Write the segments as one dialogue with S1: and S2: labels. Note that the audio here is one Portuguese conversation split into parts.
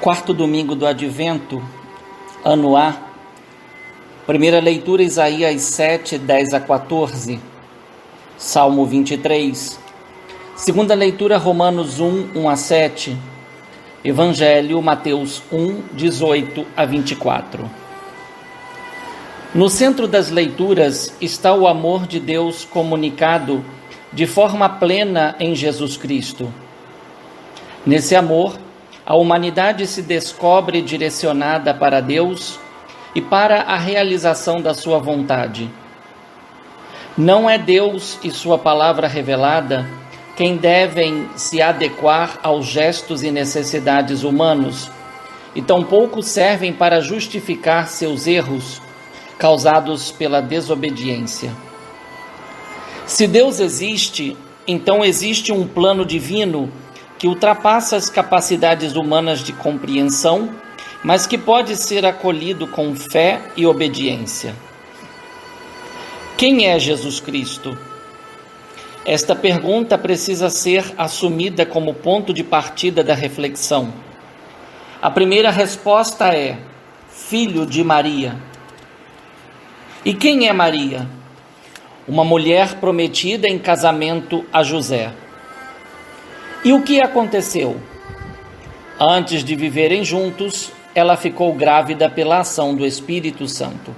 S1: Quarto domingo do Advento, ano A. Primeira leitura, Isaías 7, 10 a 14. Salmo 23. Segunda leitura, Romanos 1, 1 a 7. Evangelho, Mateus 1, 18 a 24. No centro das leituras está o amor de Deus comunicado de forma plena em Jesus Cristo. Nesse amor, a humanidade se descobre direcionada para Deus e para a realização da sua vontade. Não é Deus e sua palavra revelada quem devem se adequar aos gestos e necessidades humanos, e tampouco servem para justificar seus erros causados pela desobediência. Se Deus existe, então existe um plano divino que ultrapassa as capacidades humanas de compreensão, mas que pode ser acolhido com fé e obediência. Quem é Jesus Cristo? Esta pergunta precisa ser assumida como ponto de partida da reflexão. A primeira resposta é: filho de Maria. E quem é Maria? Uma mulher prometida em casamento a José. E o que aconteceu? Antes de viverem juntos, ela ficou grávida pela ação do Espírito Santo.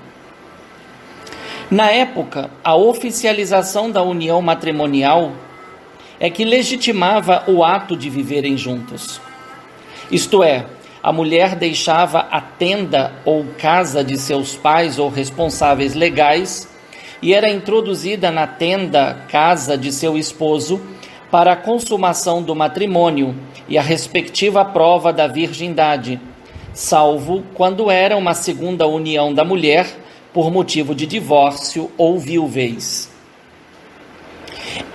S1: Na época, a oficialização da união matrimonial é que legitimava o ato de viverem juntos. Isto é, a mulher deixava a tenda ou casa de seus pais ou responsáveis legais e era introduzida na tenda, casa de seu esposo, para a consumação do matrimônio e a respectiva prova da virgindade, salvo quando era uma segunda união da mulher por motivo de divórcio ou viuvez.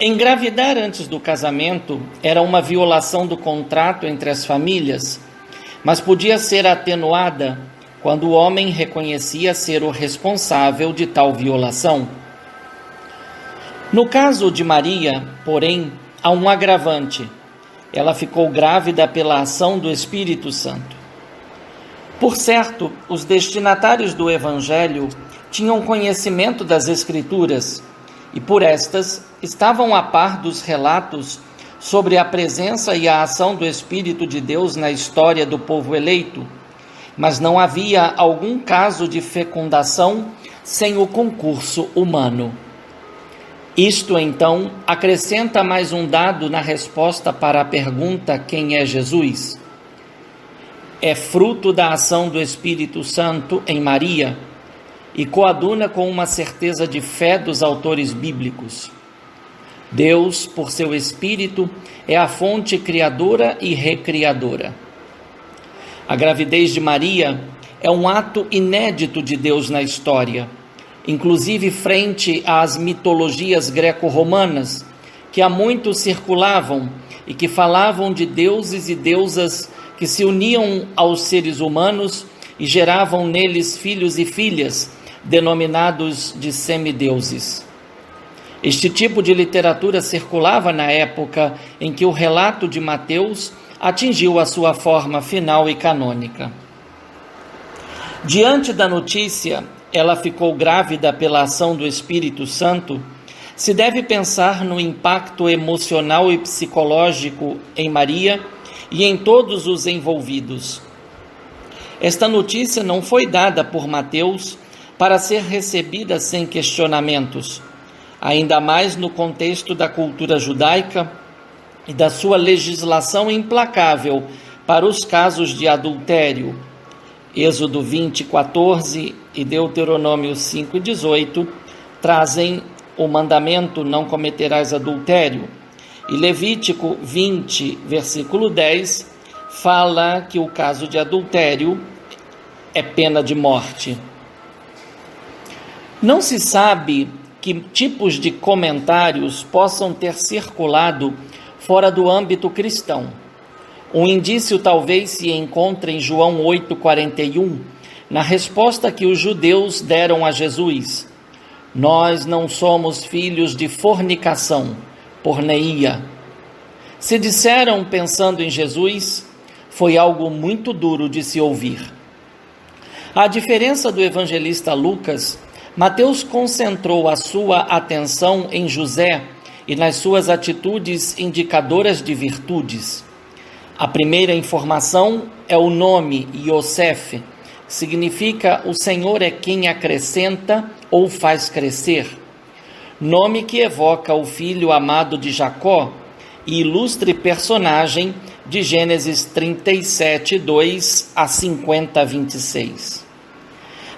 S1: Engravidar antes do casamento era uma violação do contrato entre as famílias, mas podia ser atenuada quando o homem reconhecia ser o responsável de tal violação. No caso de Maria, porém, há um agravante: ela ficou grávida pela ação do Espírito Santo. Por certo, os destinatários do Evangelho tinham conhecimento das Escrituras e, por estas, estavam a par dos relatos sobre a presença e a ação do Espírito de Deus na história do povo eleito, mas não havia algum caso de fecundação sem o concurso humano. Isto, então, acrescenta mais um dado na resposta para a pergunta: quem é Jesus? É fruto da ação do Espírito Santo em Maria e coaduna com uma certeza de fé dos autores bíblicos. Deus, por seu Espírito, é a fonte criadora e recriadora. A gravidez de Maria é um ato inédito de Deus na história, inclusive frente às mitologias greco-romanas, que há muito circulavam e que falavam de deuses e deusas que se uniam aos seres humanos e geravam neles filhos e filhas, denominados de semideuses. Este tipo de literatura circulava na época em que o relato de Mateus atingiu a sua forma final e canônica. Diante da notícia, ela ficou grávida pela ação do Espírito Santo, se deve pensar no impacto emocional e psicológico em Maria e em todos os envolvidos. Esta notícia não foi dada por Mateus para ser recebida sem questionamentos, ainda mais no contexto da cultura judaica e da sua legislação implacável para os casos de adultério. Êxodo 20, 14 e Deuteronômio 5, 18 trazem o mandamento: não cometerás adultério. E Levítico 20, versículo 10, fala que o caso de adultério é pena de morte. Não se sabe que tipos de comentários possam ter circulado fora do âmbito cristão. Um indício talvez se encontre em João 8,41, na resposta que os judeus deram a Jesus: nós não somos filhos de fornicação, porneia. Se disseram, pensando em Jesus, foi algo muito duro de se ouvir. À diferença do evangelista Lucas, Mateus concentrou a sua atenção em José e nas suas atitudes indicadoras de virtudes. A primeira informação é o nome Yosef, que significa o Senhor é quem acrescenta ou faz crescer. Nome que evoca o filho amado de Jacó e ilustre personagem de Gênesis 37, 2 a 50, 26.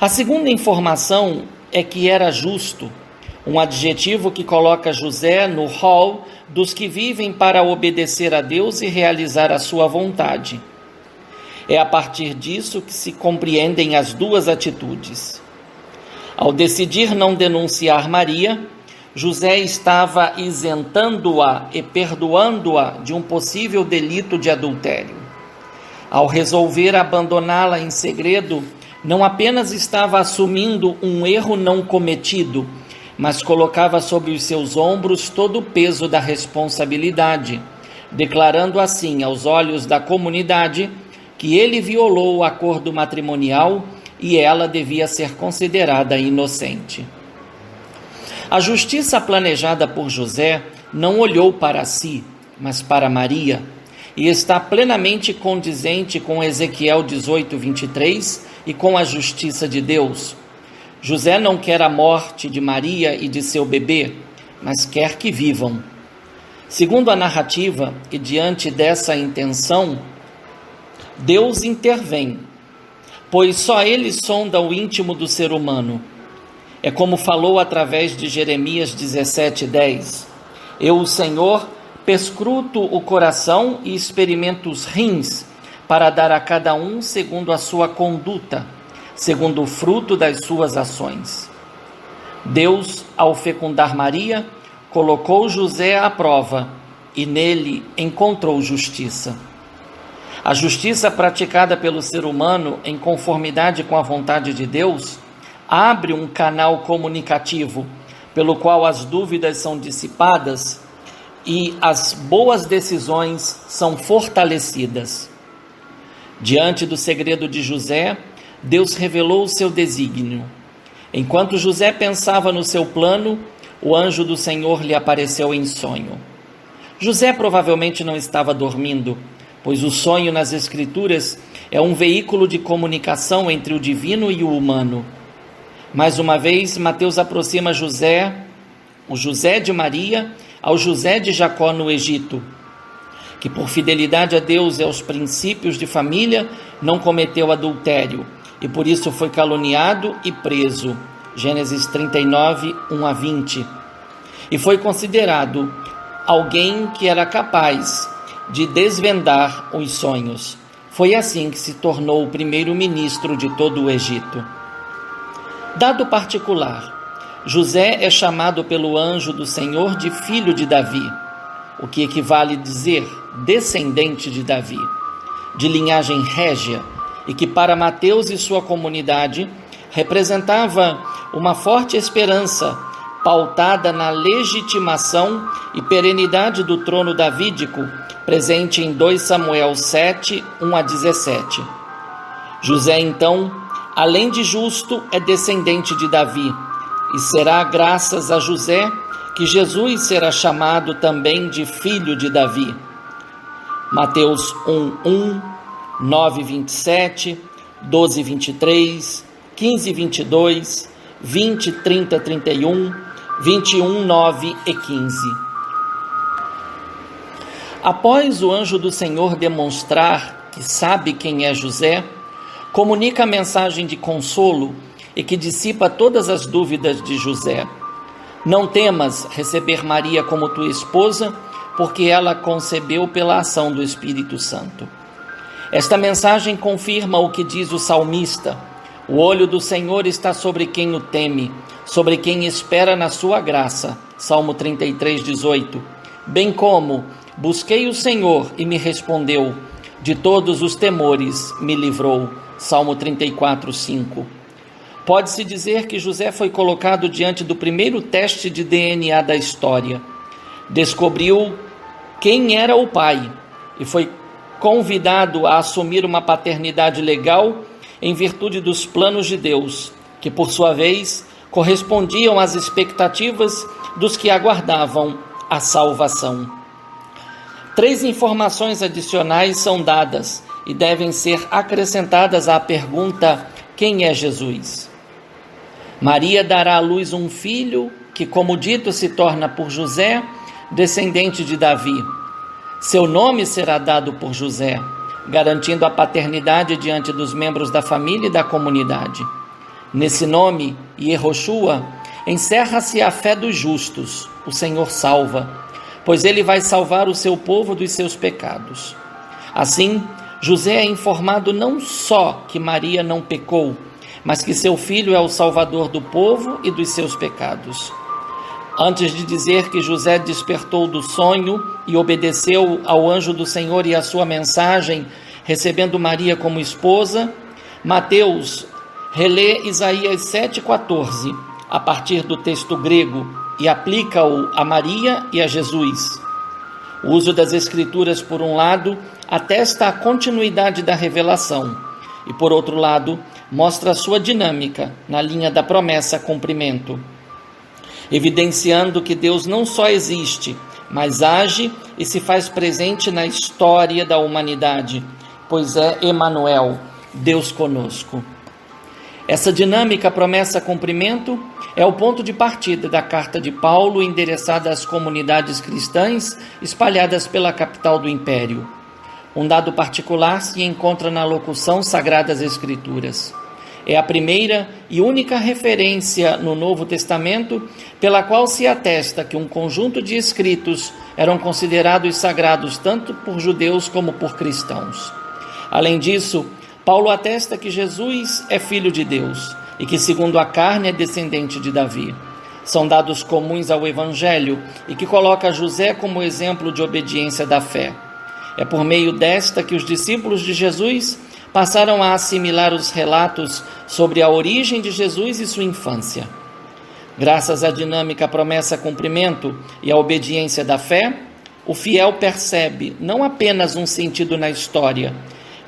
S1: A segunda informação é que era justo, um adjetivo que coloca José no rol dos que vivem para obedecer a Deus e realizar a sua vontade. É a partir disso que se compreendem as duas atitudes. Ao decidir não denunciar Maria, José estava isentando-a e perdoando-a de um possível delito de adultério. Ao resolver abandoná-la em segredo, não apenas estava assumindo um erro não cometido, mas colocava sobre os seus ombros todo o peso da responsabilidade, declarando assim aos olhos da comunidade que ele violou o acordo matrimonial e ela devia ser considerada inocente. A justiça planejada por José não olhou para si, mas para Maria, e está plenamente condizente com Ezequiel 18, 23 e com a justiça de Deus. José não quer a morte de Maria e de seu bebê, mas quer que vivam. Segundo a narrativa, e diante dessa intenção, Deus intervém, pois só Ele sonda o íntimo do ser humano. É como falou através de Jeremias 17, 10. Eu, o Senhor, perscruto o coração e experimento os rins, para dar a cada um segundo a sua conduta, segundo o fruto das suas ações. Deus, ao fecundar Maria, colocou José à prova e nele encontrou justiça. A justiça praticada pelo ser humano em conformidade com a vontade de Deus abre um canal comunicativo pelo qual as dúvidas são dissipadas e as boas decisões são fortalecidas. Diante do segredo de José, Deus revelou o seu desígnio. Enquanto José pensava no seu plano, o anjo do Senhor lhe apareceu em sonho. José provavelmente não estava dormindo, pois o sonho nas Escrituras é um veículo de comunicação entre o divino e o humano. Mais uma vez, Mateus aproxima José, o José de Maria, ao José de Jacó no Egito, que por fidelidade a Deus e aos princípios de família não cometeu adultério, e por isso foi caluniado e preso. Gênesis 39, 1 a 20. E foi considerado alguém que era capaz de desvendar os sonhos. Foi assim que se tornou o primeiro-ministro de todo o Egito. Dado particular, José é chamado pelo anjo do Senhor de filho de Davi, o que equivale a dizer descendente de Davi, de linhagem régia, e que para Mateus e sua comunidade representava uma forte esperança pautada na legitimação e perenidade do trono davídico, presente em 2 Samuel 7, 1 a 17. José, então, além de justo, é descendente de Davi, e será graças a José que Jesus será chamado também de filho de Davi. Mateus 1, 9, 27, 12, 23, 15, 22, 20, 30, 31, 21, 9 e 15. Após o anjo do Senhor demonstrar que sabe quem é José, comunica a mensagem de consolo e que dissipa todas as dúvidas de José. Não temas receber Maria como tua esposa, porque ela concebeu pela ação do Espírito Santo. Esta mensagem confirma o que diz o salmista: o olho do Senhor está sobre quem o teme, sobre quem espera na sua graça. Salmo 33, 18. Bem como, busquei o Senhor e me respondeu, de todos os temores me livrou. Salmo 34, 5. Pode-se dizer que José foi colocado diante do primeiro teste de DNA da história. Descobriu quem era o pai e foi convidado a assumir uma paternidade legal em virtude dos planos de Deus, que por sua vez correspondiam às expectativas dos que aguardavam a salvação. 3 informações adicionais são dadas e devem ser acrescentadas à pergunta: quem é Jesus? Maria dará à luz um filho que, como dito, se torna por José descendente de Davi. Seu nome será dado por José, garantindo a paternidade diante dos membros da família e da comunidade. Nesse nome, Yehoshua, encerra-se a fé dos justos. O Senhor salva, pois ele vai salvar o seu povo dos seus pecados. Assim, José é informado não só que Maria não pecou, mas que seu filho é o salvador do povo e dos seus pecados. Antes de dizer que José despertou do sonho e obedeceu ao anjo do Senhor e à sua mensagem, recebendo Maria como esposa, Mateus relê Isaías 7,14, a partir do texto grego, e aplica-o a Maria e a Jesus. O uso das Escrituras, por um lado, atesta a continuidade da revelação, e por outro lado, mostra a sua dinâmica na linha da promessa cumprimento, evidenciando que Deus não só existe, mas age e se faz presente na história da humanidade, pois é Emanuel, Deus conosco. Essa dinâmica promessa-cumprimento é o ponto de partida da carta de Paulo endereçada às comunidades cristãs espalhadas pela capital do Império. Um dado particular se encontra na locução Sagradas Escrituras. É a primeira e única referência no Novo Testamento pela qual se atesta que um conjunto de escritos eram considerados sagrados tanto por judeus como por cristãos. Além disso, Paulo atesta que Jesus é filho de Deus e que, segundo a carne, é descendente de Davi. São dados comuns ao Evangelho e que coloca José como exemplo de obediência da fé. É por meio desta que os discípulos de Jesus passaram a assimilar os relatos sobre a origem de Jesus e sua infância. Graças à dinâmica promessa-cumprimento e à obediência da fé, o fiel percebe não apenas um sentido na história,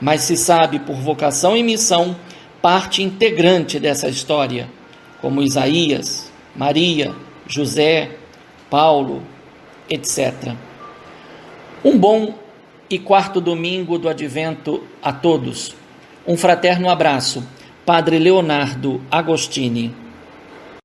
S1: mas se sabe por vocação e missão parte integrante dessa história, como Isaías, Maria, José, Paulo, etc. Um bom e 4º domingo do Advento a todos. Um fraterno abraço. Padre Leonardo Agostini.